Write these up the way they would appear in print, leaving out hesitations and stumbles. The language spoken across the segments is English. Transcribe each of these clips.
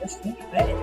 Right.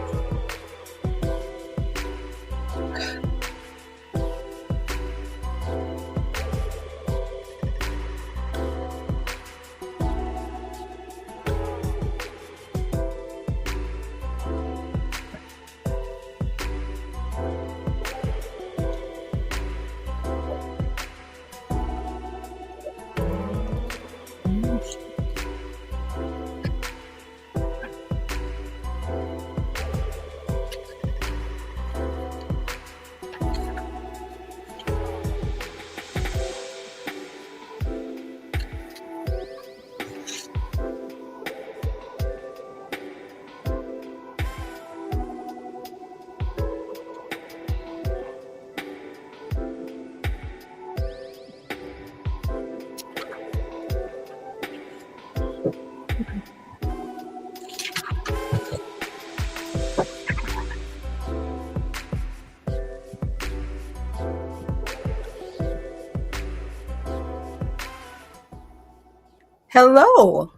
Hello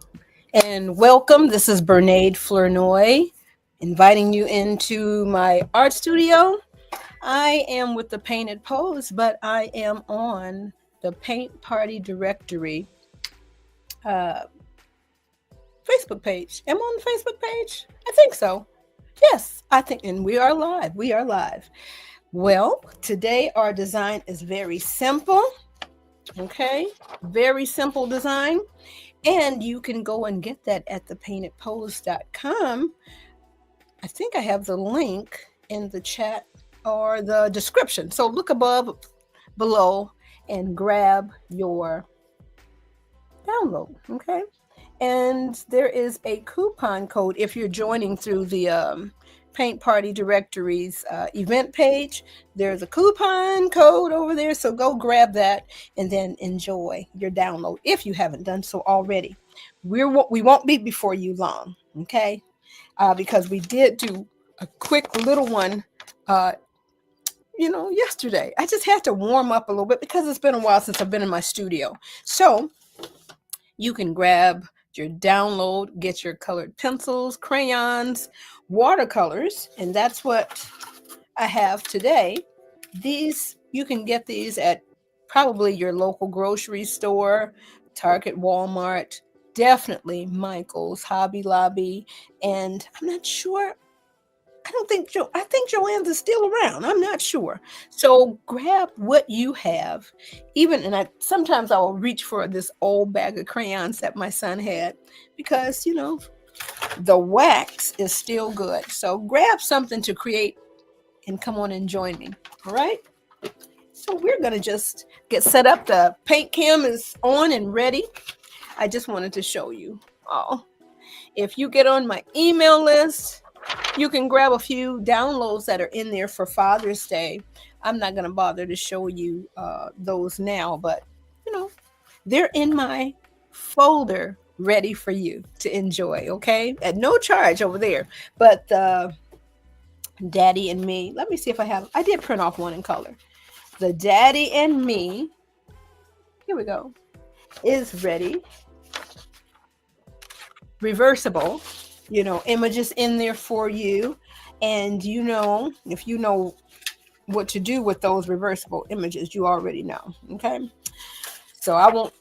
and welcome. This is Bernade Flournoy inviting you into my art studio. I am with the Painted Pose, but I am on the Paint Party Directory uh, Facebook page. Am I on the Facebook page? I think so. Yes, I think, and we are live. We are live. Well, today our design is very simple. Okay, very simple design. And you can go and get that at thepaintedpose.com. I think I have the link in the chat or the description. So look below, and grab your download. Okay. And there is a coupon code if you're joining through the Paint Party Directory's event page. There's a coupon code over there, so go grab that and then enjoy your download if you haven't done so already. We won't be before you long, okay? Because we did do a quick little one, yesterday. I just had to warm up a little bit because it's been a while since I've been in my studio. So you can grab your download, get your colored pencils, crayons, watercolors, and that's what I have today. These, you can get these at probably your local grocery store, Target, Walmart, definitely Michael's, Hobby Lobby, and I'm not sure. I think Joann's is still around. I'm not sure. So grab what you have. Sometimes I will reach for this old bag of crayons that my son had because, the wax is still good. So grab something to create and come on and join me. All right. So we're going to just get set up. The paint cam is on and ready. I just wanted to show you all. If you get on my email list, you can grab a few downloads that are in there for Father's Day. I'm not going to bother to show you those now, but they're in my folder ready for you to enjoy, okay? At no charge over there. But Daddy and Me, let me see if I did print off one in color. The Daddy and Me, here we go, is ready. Reversible, images in there for you. And if you know what to do with those reversible images, you already know, okay? So I won't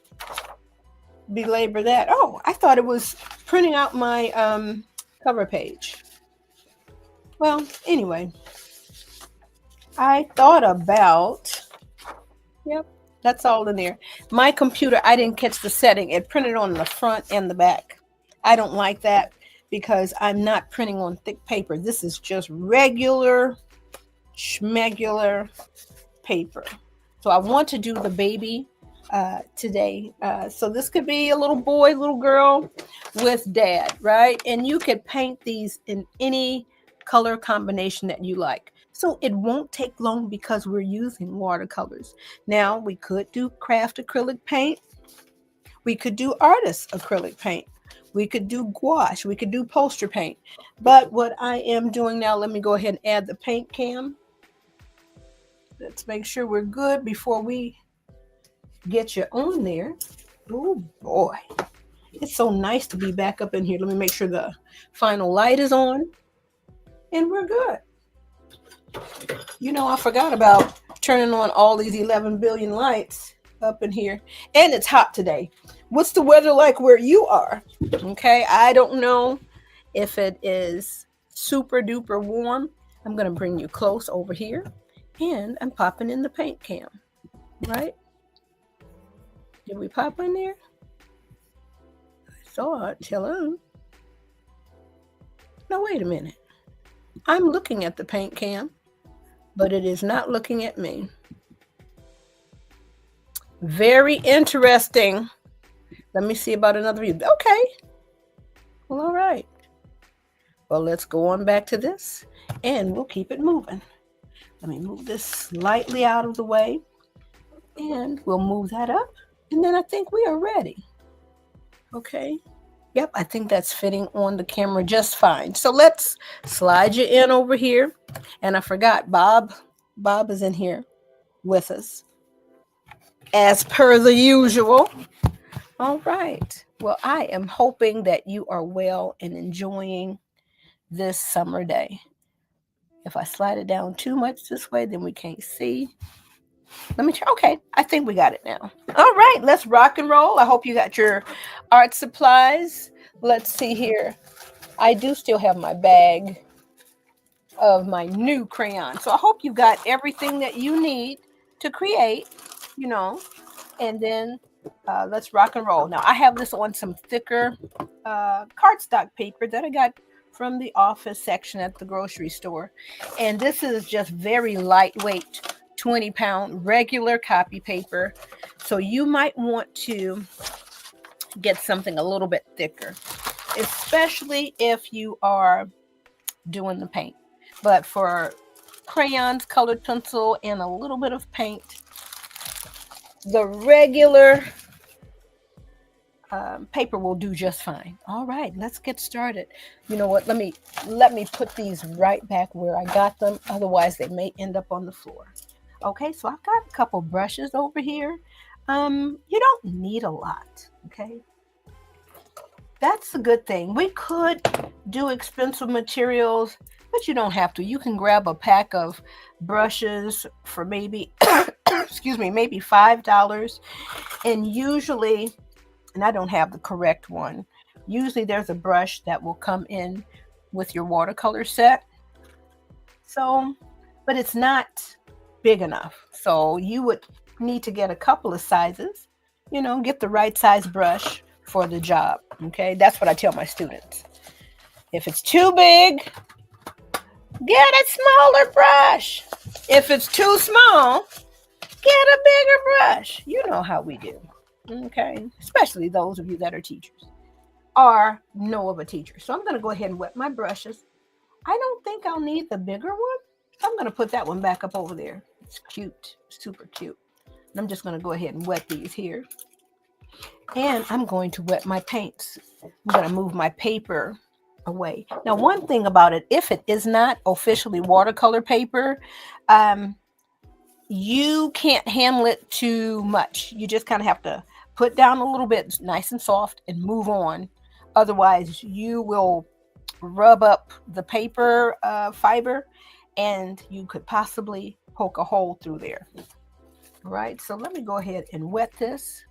belabor that. Oh, I thought it was printing out my cover page. Well, anyway, I thought about, yep, that's all in there. My computer, I didn't catch the setting. It printed on the front and the back. I don't like that because I'm not printing on thick paper. This is just regular, schmegular paper. So I want to do the baby today. So this could be a little boy, little girl with dad, right? And you could paint these in any color combination that you like. So it won't take long because we're using watercolors. Now we could do craft acrylic paint. We could do artist acrylic paint. We could do gouache. We could do poster paint. But what I am doing now, let me go ahead and add the paint cam. Let's make sure we're good before we get you on there. Oh boy. It's so nice to be back up in here. Let me make sure the final light is on. and we're good. You know, I forgot about turning on all these 11 billion lights up in here. And it's hot today. What's the weather like where you are? Okay, I don't know if it is super duper warm. I'm going to bring you close over here. And I'm popping in the paint cam, right? Did we pop in there? I saw it. Hello. No, wait a minute. I'm looking at the paint cam, but it is not looking at me. Very interesting. Let me see about another view. Okay. Well, all right. Well, let's go on back to this and we'll keep it moving. Let me move this slightly out of the way and we'll move that up. And then I think we are ready. Okay. Yep, I think that's fitting on the camera just fine. So let's slide you in over here. And I forgot, Bob is in here with us, as per the usual. All right. Well, I am hoping that you are well and enjoying this summer day. If I slide it down too much this way, then we can't see. Let me try. Okay, I think we got it now. All right, let's rock and roll. I hope you got your art supplies. Let's see here. I do still have my bag of my new crayons. So I hope you got everything that you need to create, you know, and then let's rock and roll. Now, I have this on some thicker cardstock paper that I got from the office section at the grocery store. And this is just very lightweight, 20-pound regular copy paper. So you might want to get something a little bit thicker, especially if you are doing the paint. But for crayons, colored pencil, and a little bit of paint, the regular paper will do just fine. All right, let's get started. You know what? Let me put these right back where I got them. Otherwise, they may end up on the floor. Okay, so I've got a couple brushes over here. You don't need a lot. Okay, that's a good thing. We could do expensive materials, but you don't have to. You can grab a pack of brushes for maybe, excuse me, maybe $5. And usually, and I don't have the correct one, usually there's a brush that will come in with your watercolor set. So, but it's not big enough. So you would need to get a couple of sizes, you know, get the right size brush for the job. Okay, that's what I tell my students. If it's too big, get a smaller brush. If it's too small, get a bigger brush. You know how we do. Okay, especially those of you that are teachers or know of a teacher. So I'm going to go ahead and wet my brushes. I don't think I'll need the bigger one. I'm going to put that one back up over there. It's cute, super cute. And I'm just going to go ahead and wet these here. And I'm going to wet my paints. I'm going to move my paper away. Now, one thing about it, if it is not officially watercolor paper, you can't handle it too much. You just kind of have to put down a little bit, nice and soft, and move on. Otherwise, you will rub up the paper fiber, and you could possibly poke a hole through there. All right, so let me go ahead and wet this.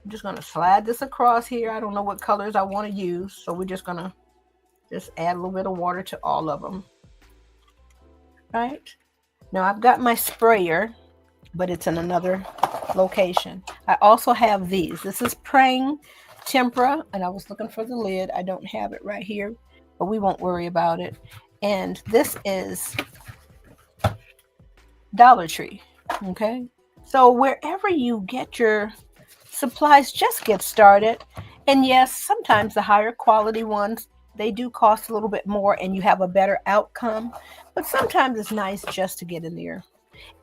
I'm just going to slide this across here. I don't know what colors I want to use, so we're just going to just add a little bit of water to all of them. Right? Now I've got my sprayer, but it's in another location. I also have these. This is Prang Tempera, and I was looking for the lid. I don't have it right here, but we won't worry about it. And this is Dollar Tree. Okay? So wherever you get your supplies, just get started. And yes, sometimes the higher quality ones, they do cost a little bit more and you have a better outcome. But sometimes it's nice just to get in there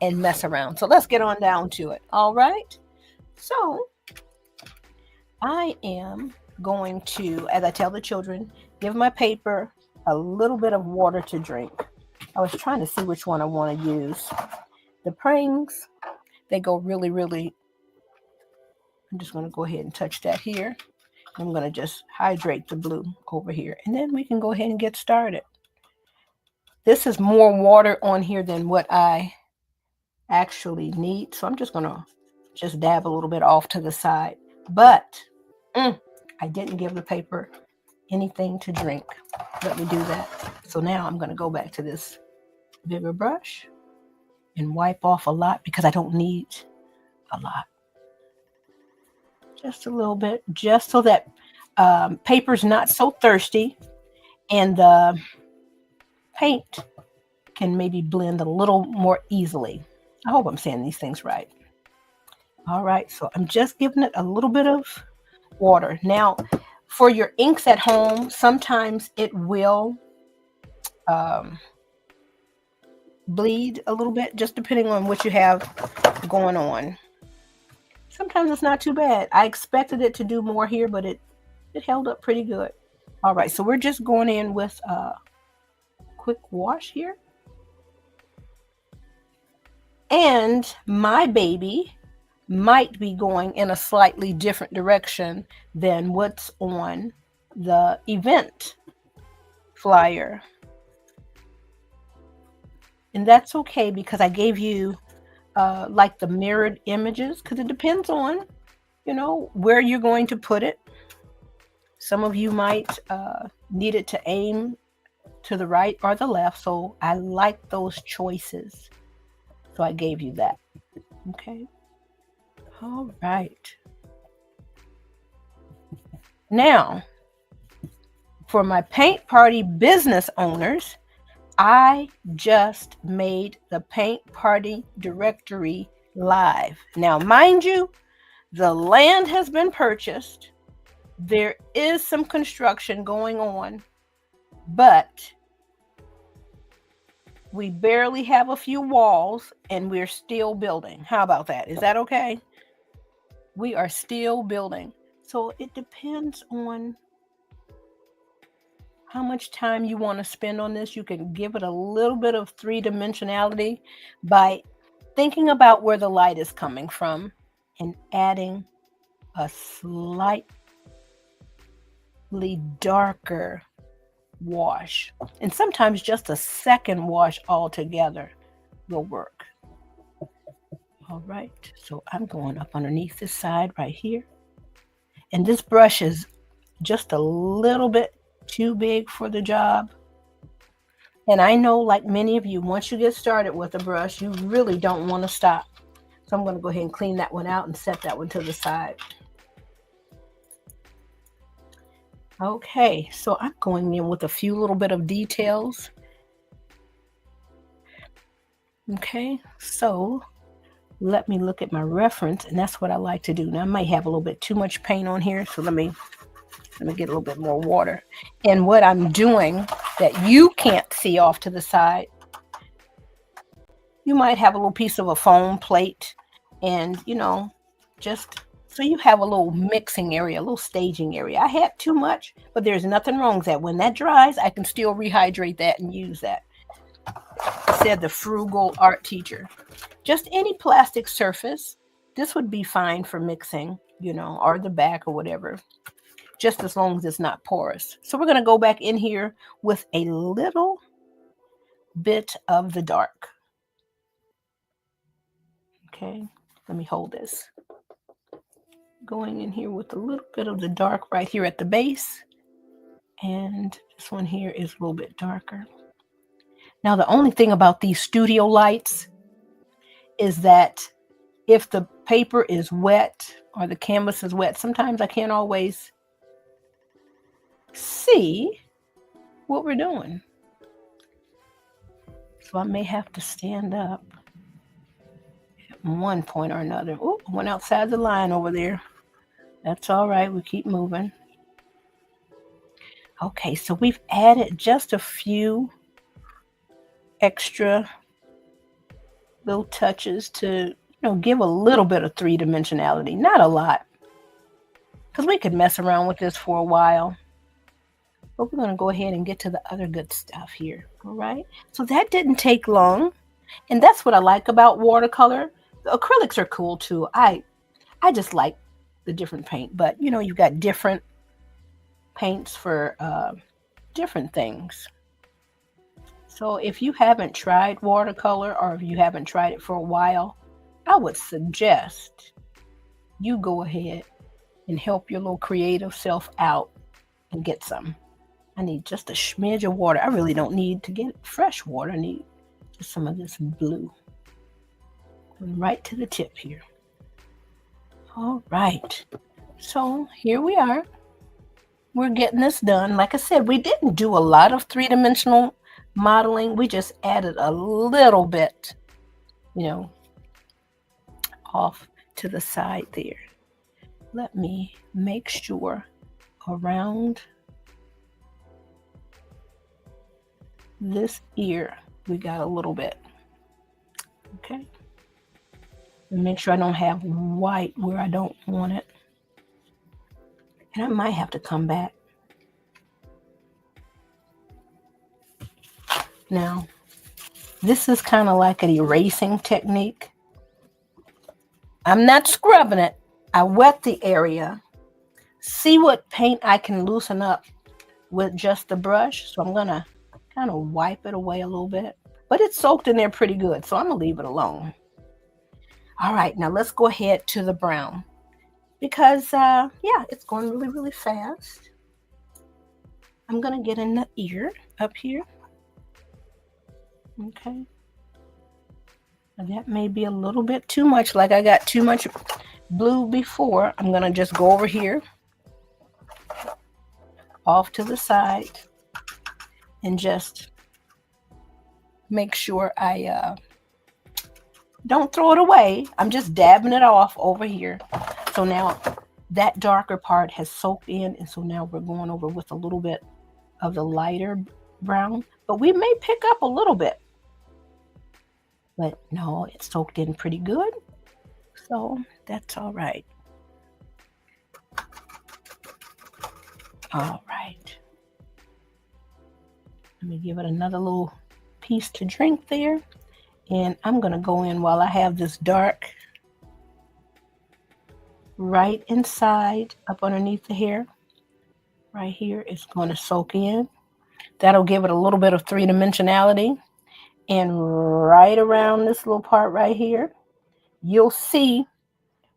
and mess around. So let's get on down to it. All right. So I am going to, as I tell the children, give my paper a little bit of water to drink. I was trying to see which one I want to use. The Prangs, they go really, really. I'm just going to go ahead and touch that here. I'm going to just hydrate the blue over here. And then we can go ahead and get started. This is more water on here than what I actually need. So I'm just going to just dab a little bit off to the side. But I didn't give the paper anything to drink. Let me do that. So now I'm going to go back to this bigger brush and wipe off a lot because I don't need a lot. Just a little bit, just so that paper's not so thirsty and the paint can maybe blend a little more easily. I hope I'm saying these things right. All right, so I'm just giving it a little bit of water. Now, for your inks at home, sometimes it will bleed a little bit, just depending on what you have going on. Sometimes it's not too bad. I expected it to do more here, but it held up pretty good. All right, so we're just going in with a quick wash here. And my baby might be going in a slightly different direction than what's on the event flyer. And that's okay because I gave you like the mirrored images, because it depends on, where you're going to put it. Some of you might need it to aim to the right or the left. So I like those choices. So I gave you that. Okay. All right. Now, for my paint party business owners, I just made the paint party directory live. Now, mind you, the land has been purchased. There is some construction going on, but we barely have a few walls and we're still building. How about that? Is that okay? We are still building. So it depends on how much time you want to spend on this. You can give it a little bit of three-dimensionality by thinking about where the light is coming from and adding a slightly darker wash. And sometimes just a second wash altogether will work. All right, so I'm going up underneath this side right here. And this brush is just a little bit too big for the job. And I know, like many of you, once you get started with a brush, you really don't want to stop. So I'm going to go ahead and clean that one out and set that one to the side. Okay, so I'm going in with a few little bit of details. Okay, so let me look at my reference, and that's what I like to do. Now I might have a little bit too much paint on here, so let me get a little bit more water. And what I'm doing that you can't see off to the side, you might have a little piece of a foam plate, and just so you have a little mixing area, a little staging area. I had too much, but there's nothing wrong with that. When that dries, I can still rehydrate that and use that. Said the frugal art teacher. Just any plastic surface, this would be fine for mixing, or the back or whatever, just as long as it's not porous. So we're going to go back in here with a little bit of the dark. Okay, let me hold this. Going in here with a little bit of the dark right here at the base. And this one here is a little bit darker. Now, the only thing about these studio lights is that if the paper is wet or the canvas is wet, sometimes I can't always see what we're doing. So I may have to stand up at one point or another. Oh, I went outside the line over there. That's all right. We keep moving. Okay, so we've added just a few extra little touches to give a little bit of three-dimensionality, not a lot, because we could mess around with this for a while. But we're going to go ahead and get to the other good stuff here. All right, so that didn't take long, and that's what I like about watercolor. The acrylics are cool too. I just like the different paint, but you've got different paints for different things. So if you haven't tried watercolor, or if you haven't tried it for a while, I would suggest you go ahead and help your little creative self out and get some. I need just a smidge of water. I really don't need to get fresh water. I need just some of this blue. And right to the tip here. All right. So here we are. We're getting this done. Like I said, we didn't do a lot of three-dimensional modeling. We just added a little bit, off to the side there. Let me make sure around this ear we got a little bit. Okay. And make sure I don't have white where I don't want it. And I might have to come back. Now, this is kind of like an erasing technique. I'm not scrubbing it. I wet the area. See what paint I can loosen up with just the brush. So I'm going to kind of wipe it away a little bit. But it's soaked in there pretty good, so I'm going to leave it alone. All right, now let's go ahead to the brown. Because, it's going really, really fast. I'm going to get in the ear up here. Okay. Now that may be a little bit too much, like I got too much blue before. I'm going to just go over here, off to the side, and just make sure I don't throw it away. I'm just dabbing it off over here. So now that darker part has soaked in, and so now we're going over with a little bit of the lighter brown, but we may pick up a little bit. But no, it's soaked in pretty good, so that's all right. All right. Let me give it another little piece to drink there. And I'm going to go in while I have this dark right inside, up underneath the hair. Right here, it's going to soak in. That'll give it a little bit of three-dimensionality. And right around this little part right here, you'll see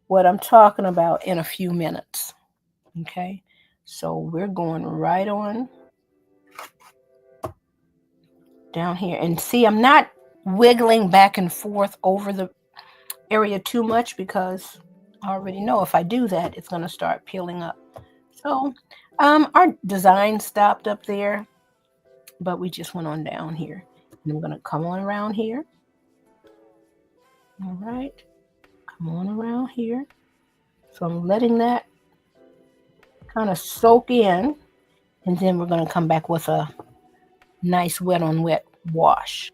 what I'm talking about in a few minutes. Okay, so we're going right on down here. And see, I'm not wiggling back and forth over the area too much, because I already know if I do that, it's going to start peeling up. So our design stopped up there, but we just went on down here. And I'm going to come on around here. All right. Come on around here. So I'm letting that kind of soak in. And then we're going to come back with a nice wet on wet wash.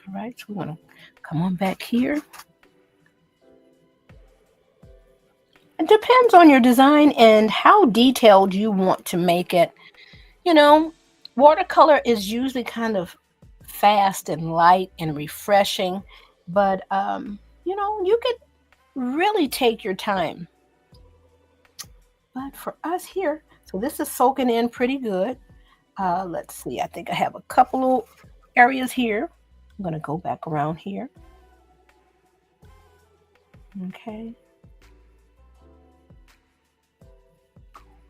All right. So we're going to come on back here. It depends on your design and how detailed you want to make it. Watercolor is usually kind of fast and light and refreshing, but you could really take your time. But for us here, so this is soaking in pretty good. Let's see, I think I have a couple of areas here. I'm going to go back around here. Okay.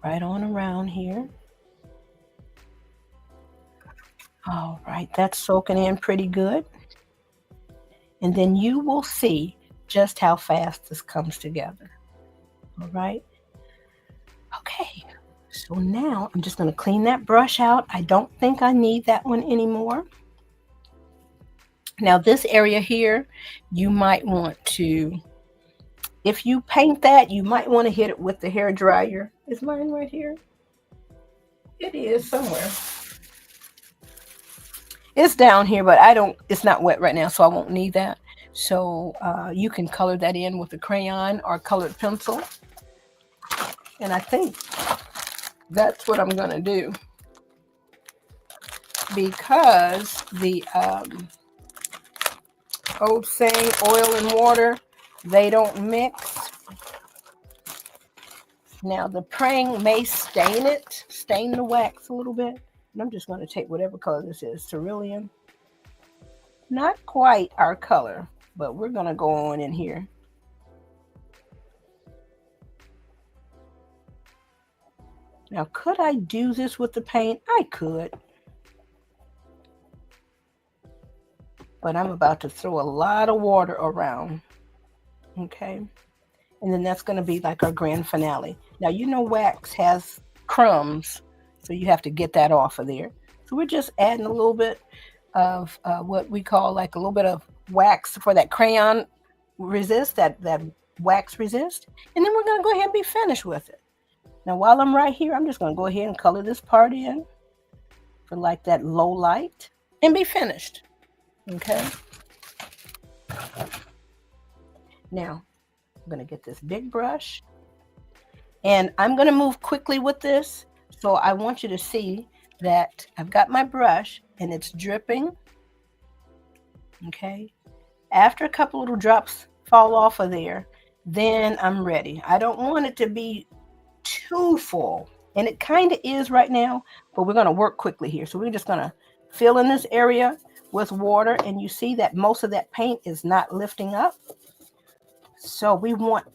Right on around here. All right, that's soaking in pretty good. And then you will see just how fast this comes together. All right. Okay, so now I'm just going to clean that brush out. I don't think I need that one anymore. Now this area here, you might want to, if you paint that, you might want to hit it with the hair dryer. Is mine right here? It is somewhere. It's down here, but it's not wet right now, so I won't need that. So you can color that in with a crayon or colored pencil. And I think that's what I'm going to do. Because the old saying, oil and water, they don't mix. Now the praying may stain the wax a little bit. And I'm just going to take whatever color this is, cerulean. Not quite our color, but we're going to go on in here. Now, could I do this with the paint? I could. But I'm about to throw a lot of water around. Okay. And then that's going to be like our grand finale. Now, you know, wax has crumbs, so you have to get that off of there. So we're just adding a little bit of what we call like a little bit of wax for that crayon resist, that wax resist. And then we're going to go ahead and be finished with it. Now, while I'm right here, I'm just going to go ahead and color this part in for like that low light and be finished. Okay. Now, I'm going to get this big brush and I'm going to move quickly with this. So I want you to see that I've got my brush and it's dripping. Okay. After a couple little drops fall off of there, then I'm ready. I don't want it to be too full, and it kind of is right now, but we're going to work quickly here. So we're just going to fill in this area with water, and you see that most of that paint is not lifting up. So we want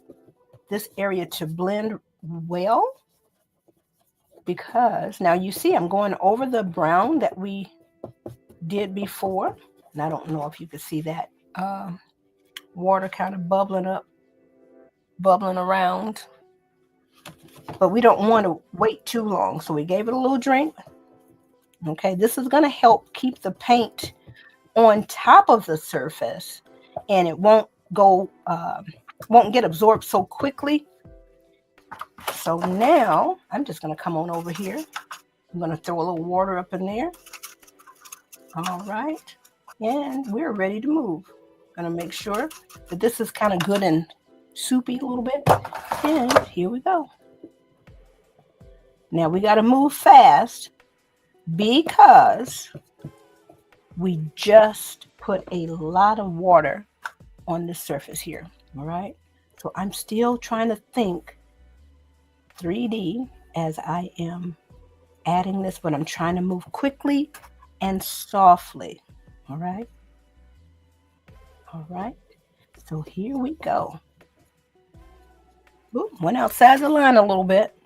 this area to blend well, because now you see I'm going over the brown that we did before, and I don't know if you can see that water kind of bubbling around, but we don't want to wait too long, so we gave it a little drink. Okay, this is going to help keep the paint on top of the surface, and it won't get absorbed so quickly. So now I'm just going to come on over here. I'm going to throw a little water up in there. All right, and we're ready to move. Going to make sure that this is kind of good and soupy a little bit, and here we go. Now we got to move fast because we just put a lot of water on the surface here. All right, so I'm still trying to think 3D as I am adding this, but I'm trying to move quickly and softly. All right, so here we go. Ooh, went outside the line a little bit.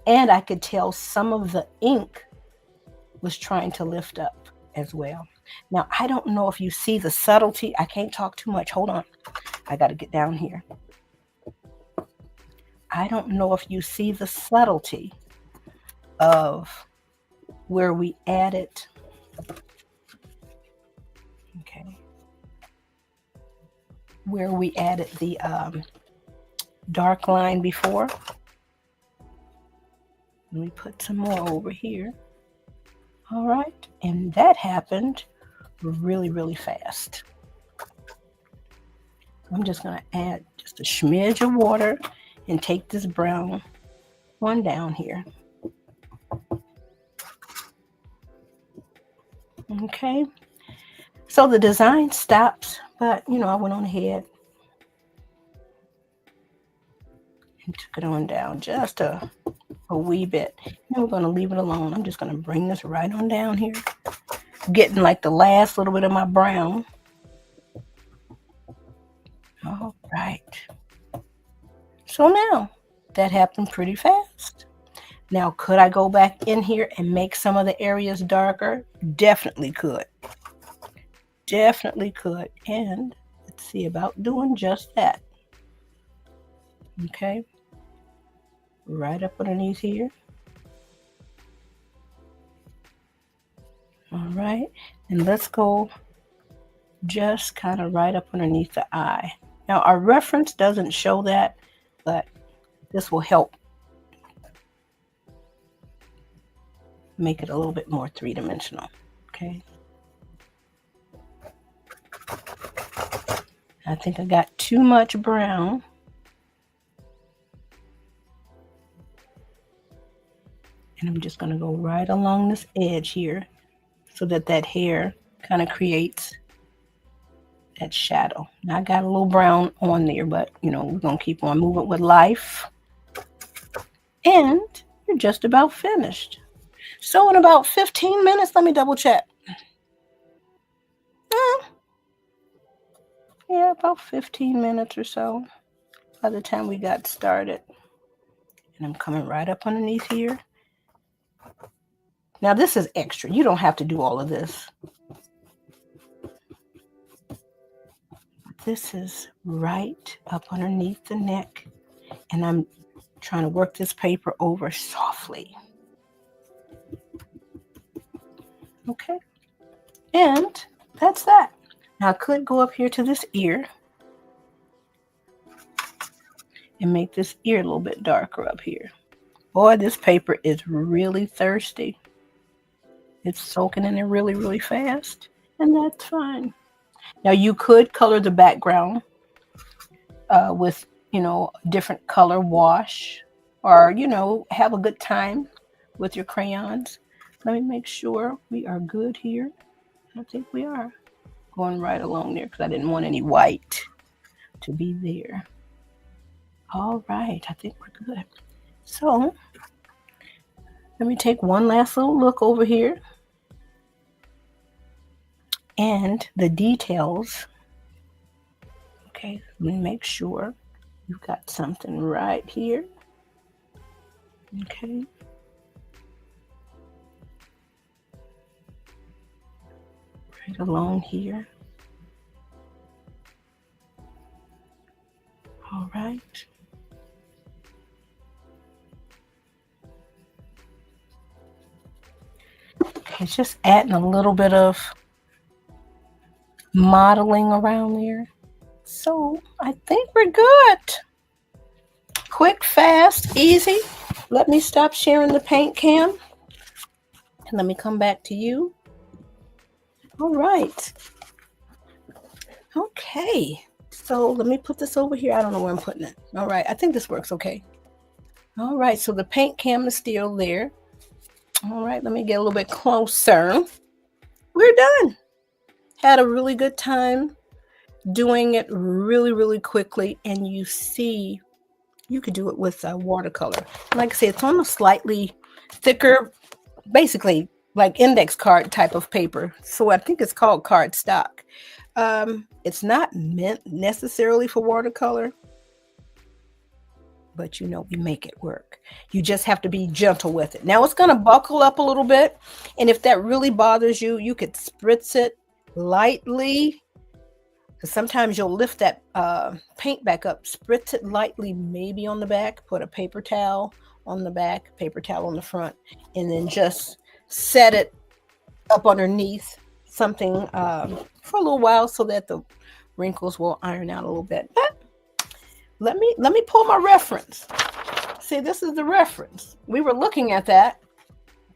And I could tell some of the ink was trying to lift up as well. Now, I don't know if you see the subtlety. I can't talk too much. Hold on. I got to get down here. I don't know if you see the subtlety of where we added. Okay. Where we added the dark line before. Let me put some more over here. All right, and that happened really, really fast. I'm just going to add just a smidge of water and take this brown one down here. Okay, so the design stops, but I went on ahead and took it on down just a wee bit. Then we're going to leave it alone. I'm just going to bring this right on down here, getting like the last little bit of my brown. All right. So now that happened pretty fast. Now, could I go back in here and make some of the areas darker? Definitely could. Definitely could. And let's see about doing just that. Okay. Right up underneath here. All right, and let's go just kind of right up underneath the eye. Now our reference doesn't show that, but this will help make it a little bit more three-dimensional. Okay, I think I got too much brown. And I'm just going to go right along this edge here so that hair kind of creates that shadow. Now I got a little brown on there, but we're going to keep on moving with life. And You're just about finished. So in about 15 minutes, let me double check. Yeah, about 15 minutes or so by the time we got started. And I'm coming right up underneath here. Now this is extra. You don't have to do all of this. This is right up underneath the neck. And I'm trying to work this paper over softly. Okay. And that's that. Now I could go up here to this ear and make this ear a little bit darker up here. Boy, this paper is really thirsty. It's soaking in there really, really fast, and that's fine. Now you could color the background with, a different color wash, or, have a good time with your crayons. Let me make sure we are good here. I think we are going right along there because I didn't want any white to be there. All right, I think we're good. So let me take one last little look over here. And the details. Okay, let me make sure you've got something right here. Okay. Right along here. All right. Okay, just adding a little bit of modeling around there. So I think we're good. Quick, fast, easy. Let me stop sharing the paint cam and let me come back to you. All right. Okay. So let me put this over here. I don't know where I'm putting it. All right. I think this works okay. All right. So the paint cam is still there. All right. Let me get a little bit closer. We're done. Had a really good time doing it really, really quickly. And you see, you could do it with watercolor. Like I said, it's on a slightly thicker, basically like index card type of paper. So I think it's called cardstock. It's not meant necessarily for watercolor, but we make it work. You just have to be gentle with it. Now it's going to buckle up a little bit. And if that really bothers you, you could spritz it lightly. Because sometimes you'll lift that paint back up, spritz it lightly, maybe on the back, put a paper towel on the back, paper towel on the front, and then just set it up underneath something for a little while so that the wrinkles will iron out a little bit. But let me pull my reference. See, this is the reference. We were looking at that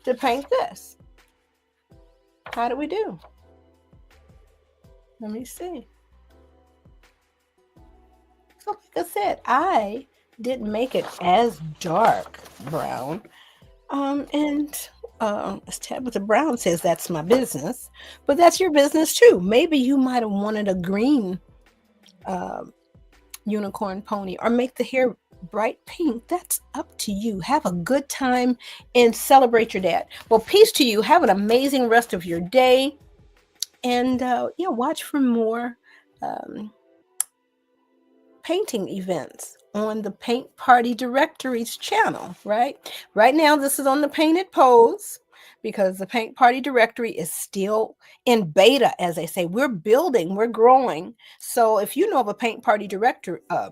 to paint this. How do we do? Let me see. So like I said, I didn't make it as dark brown. Tabitha Brown says that's my business, but that's your business too. Maybe you might have wanted a green unicorn pony or make the hair bright pink. That's up to you. Have a good time and celebrate your dad. Well, peace to you. Have an amazing rest of your day. And watch for more painting events on the Paint Party Directories channel, right? Right now, this is on the Painted Pose because the Paint Party Directory is still in beta, as they say. We're building, we're growing. So if you know of a Paint Party Directory, all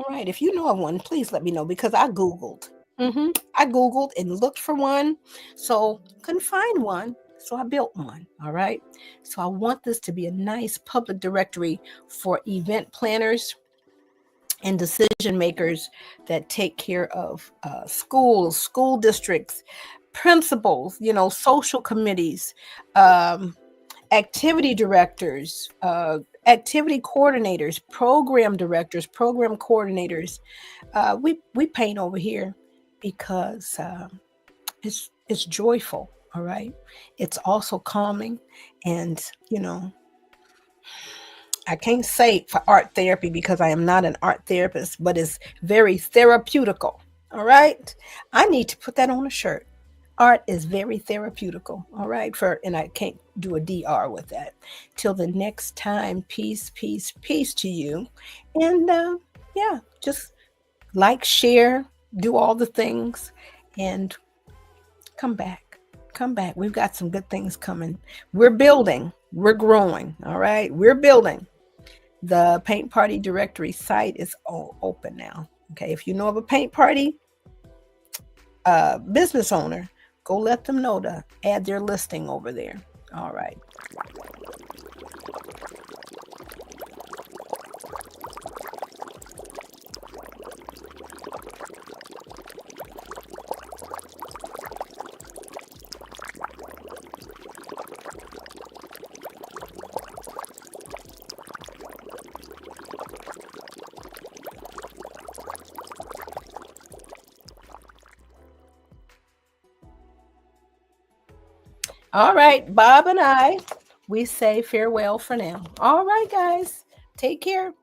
right, if you know of one, please let me know because I Googled. I Googled and looked for one, so couldn't find one. So I built one. All right. So I want this to be a nice public directory for event planners and decision makers that take care of schools, school districts, principals, social committees, activity directors, activity coordinators, program directors, program coordinators. We paint over here because it's joyful. All right. It's also calming. And, I can't say for art therapy because I am not an art therapist, but it's very therapeutical. All right. I need to put that on a shirt. Art is very therapeutical. All right. And I can't do a DR with that. Till the next time, peace, peace, peace to you. And yeah, just like, share, do all the things, and come back. Come back. We've got some good things coming. We're building. We're growing. All right. We're building. The Paint Party Directory site is all open now. Okay. If you know of a paint party business owner, go let them know to add their listing over there. All right. All right. Bob and I, we say farewell for now. All right, guys. Take care.